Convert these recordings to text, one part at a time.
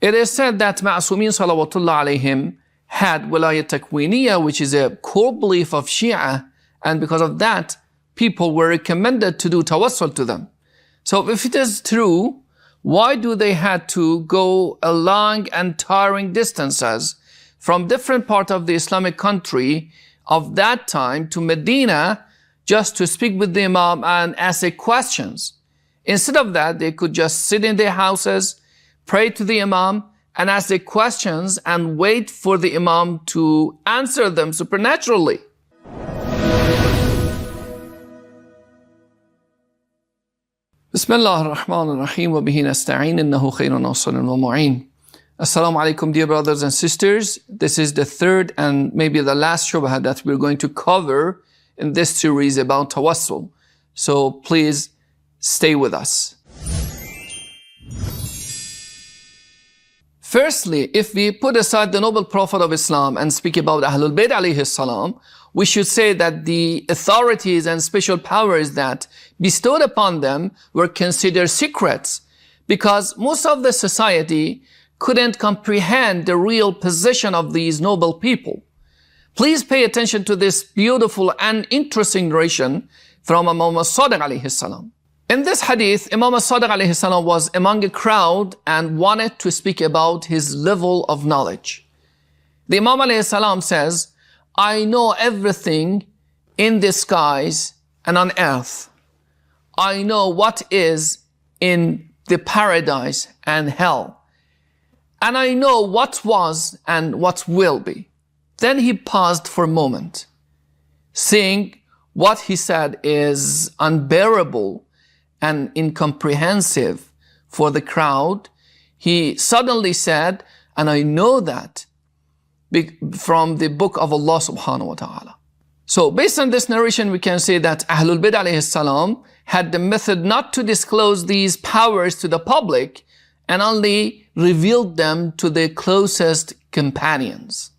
It is said that Ma'asumin salawatullah alayhim had Wilayah Takwiniyah, which is a core belief of Shia, and because of that, people were recommended to do Tawassul to them. So if it is true, why do they had to go a long and tiring distances from different parts of the Islamic country of that time to Medina just to speak with the Imam and ask questions? Instead of that, they could just sit in their houses, pray to the Imam, and ask the questions and wait for the Imam to answer them supernaturally. Bismillah ar-Rahman ar-Rahim wa bihi nasta'in innahu khayrun nasilun wa mu'in. Assalamu alaikum, dear brothers and sisters. This is the third and maybe the last shubha that we're going to cover in this series about Tawassul. So please stay with us. Firstly, if we put aside the noble Prophet of Islam and speak about Ahlul Bayt alayhi salam, we should say that the authorities and special powers that bestowed upon them were considered secrets because most of the society couldn't comprehend the real position of these noble people. Please pay attention to this beautiful and interesting narration from Imam Sadiq alayhi salam. In this hadith, Imam Sadiq alayhi salam was among a crowd and wanted to speak about his level of knowledge. The Imam alayhi salam says, I know everything in the skies and on earth. I know what is in the paradise and hell. And I know what was and what will be. Then he paused for a moment. Seeing what he said is unbearable and incomprehensive for the crowd, he suddenly said, and I know that from the book of Allah subhanahu wa ta'ala. So based on this narration, we can say that Ahlul Bayt alayhi salam had the method not to disclose these powers to the public and only revealed them to their closest companions.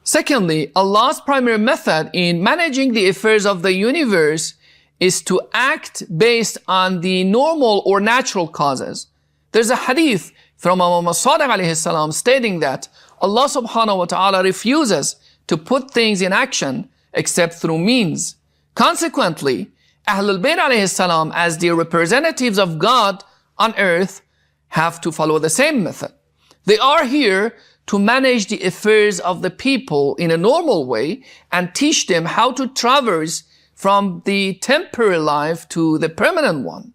Secondly, Allah's primary method in managing the affairs of the universe is to act based on the normal or natural causes. There's a hadith from Imam Sadiq alayhi salam stating that Allah subhanahu wa ta'ala refuses to put things in action except through means. Consequently, Ahlul Bayt alayhi salam, as the representatives of God on earth, have to follow the same method. They are here to manage the affairs of the people in a normal way and teach them how to traverse from the temporary life to the permanent one.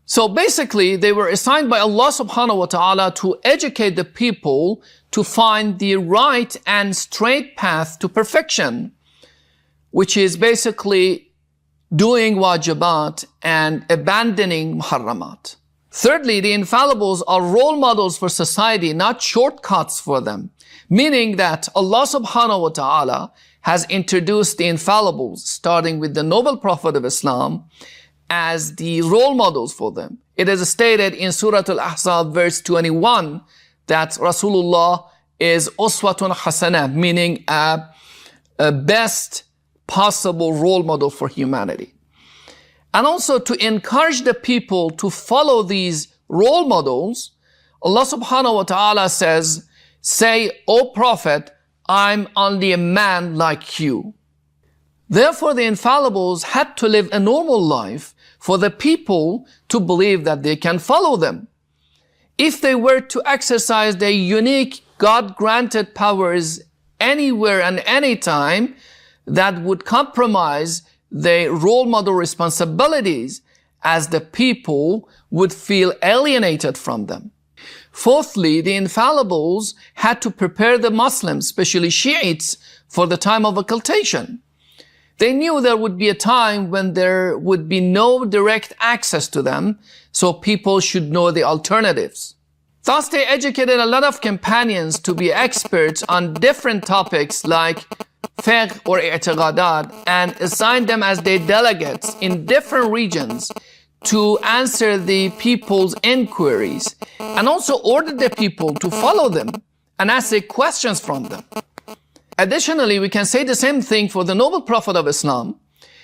So basically, they were assigned by Allah subhanahu wa ta'ala to educate the people to find the right and straight path to perfection, which is basically doing wajibat and abandoning muharramat. Thirdly, the infallibles are role models for society, not shortcuts for them, meaning that Allah subhanahu wa ta'ala has introduced the infallibles, starting with the noble Prophet of Islam, as the role models for them. It is stated in Surah Al-Ahzab verse 21 that Rasulullah is uswatun hasanah, meaning a best possible role model for humanity. And also to encourage the people to follow these role models, Allah subhanahu wa ta'ala says, say, O Prophet, I'm only a man like you. Therefore, the infallibles had to live a normal life for the people to believe that they can follow them. If they were to exercise their unique God-granted powers anywhere and anytime, that would compromise their role model responsibilities, as the people would feel alienated from them. Fourthly, the infallibles had to prepare the Muslims, especially Shiites, for the time of occultation. They knew there would be a time when there would be no direct access to them, so people should know the alternatives. Thus, they educated a lot of companions to be experts on different topics like fiqh or i'tiqadat, and assigned them as their delegates in different regions to answer the people's inquiries, and also ordered the people to follow them and ask questions from them. Additionally, we can say the same thing for the noble Prophet of Islam.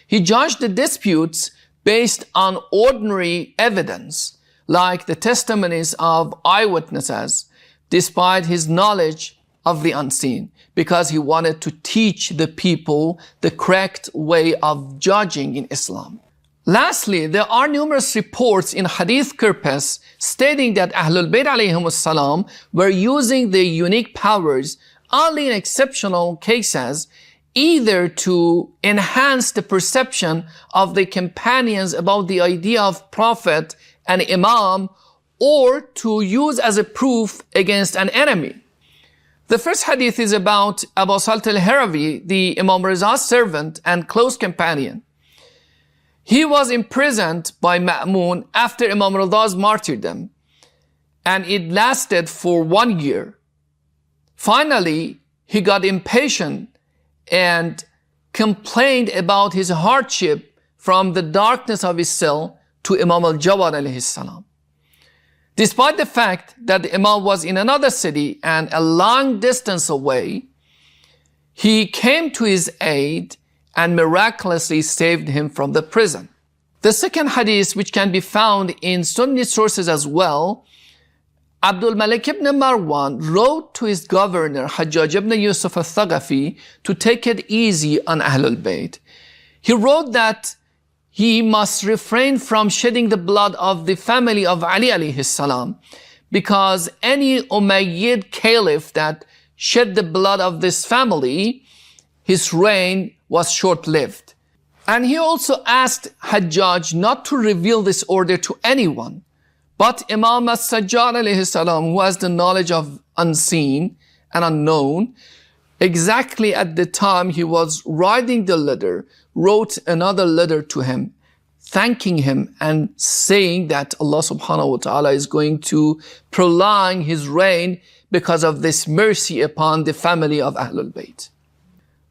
He judged the disputes based on ordinary evidence, like the testimonies of eyewitnesses, despite his knowledge of the unseen, because he wanted to teach the people the correct way of judging in Islam. Lastly, there are numerous reports in hadith corpus stating that Ahlul Bayt alayhimus salam were using their unique powers only in exceptional cases, either to enhance the perception of the companions about the idea of prophet and imam, or to use as a proof against an enemy. The first hadith is about Abu Salt al-Harawi, the Imam Riza's servant and close companion. He was imprisoned by Ma'mun after Imam Riza's martyrdom, and it lasted for 1 year. Finally, he got impatient and complained about his hardship from the darkness of his cell to Imam al-Jawad alayhi salam. Despite the fact that the Imam was in another city and a long distance away, he came to his aid and miraculously saved him from the prison. The second hadith, which can be found in Sunni sources as well, Abdul Malik ibn Marwan wrote to his governor, Hajjaj ibn Yusuf al-Thaqafi, to take it easy on Ahlul Bayt. He wrote that he must refrain from shedding the blood of the family of Ali alayhi salam, because any Umayyad caliph that shed the blood of this family, his reign was short-lived. And he also asked Hajjaj not to reveal this order to anyone. But Imam as-Sajjad alayhi salam, who has the knowledge of unseen and unknown, exactly at the time he was writing the letter, wrote another letter to him, thanking him and saying that Allah subhanahu wa ta'ala is going to prolong his reign because of this mercy upon the family of Ahlul Bayt.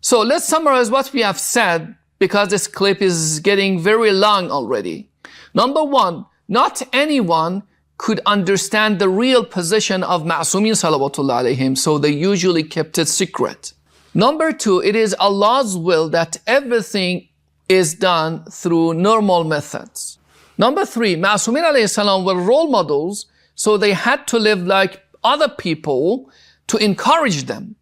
So let's summarize what we have said, because this clip is getting very long already. Number one, not anyone could understand the real position of Ma'sumin salawatullah alayhim, so they usually kept it secret. Number two, it is Allah's will that everything is done through normal methods. Number three, Ma'sumin alayhi salam were role models, so they had to live like other people to encourage them.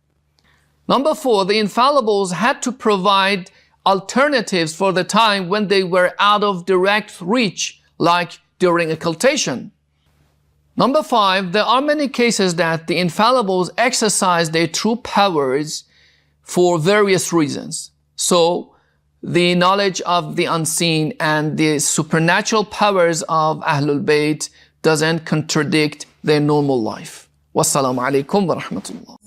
Number four, the infallibles had to provide alternatives for the time when they were out of direct reach, like during occultation. Number five, there are many cases that the infallibles exercise their true powers for various reasons. So, the knowledge of the unseen and the supernatural powers of Ahlul Bayt doesn't contradict their normal life. Wassalamu alaikum wa rahmatullah.